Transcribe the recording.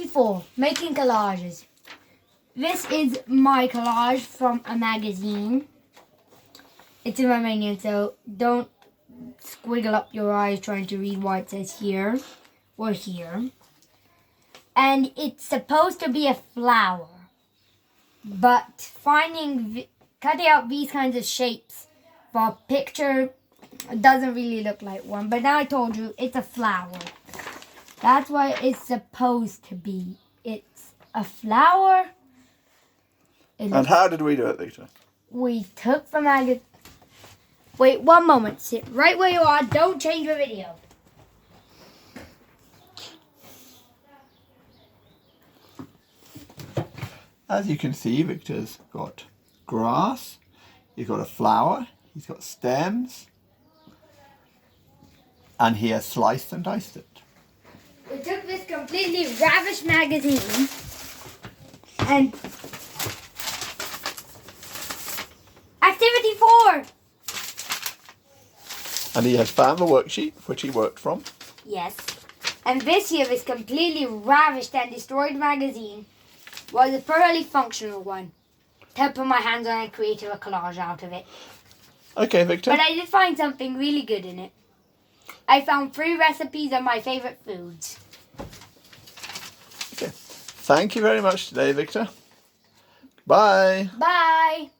4. Making collages. This is my collage from a magazine. It's in Romanian, so don't squiggle up your eyes trying to read what it says here or here. And it's supposed to be a flower. But cutting out these kinds of shapes for a picture doesn't really look like one. But now I told you, it's a flower. That's what it's supposed to be. It's a flower. And how did we do it, Victor? We took the magazine. Wait, one moment. Sit right where you are. Don't change the video. As you can see, Victor's got grass, he's got a flower, he's got stems, and he has sliced and diced it. We took this completely ravished magazine and Activity 4! And he has found the worksheet which he worked from. Yes. And this here, this completely ravished and destroyed magazine was a thoroughly functional one. To put my hands on and create a collage out of it. Okay, Victor. But I did find something really good in it. I found 3 recipes of my favourite foods. Okay. Thank you very much today, Victor. Bye. Bye.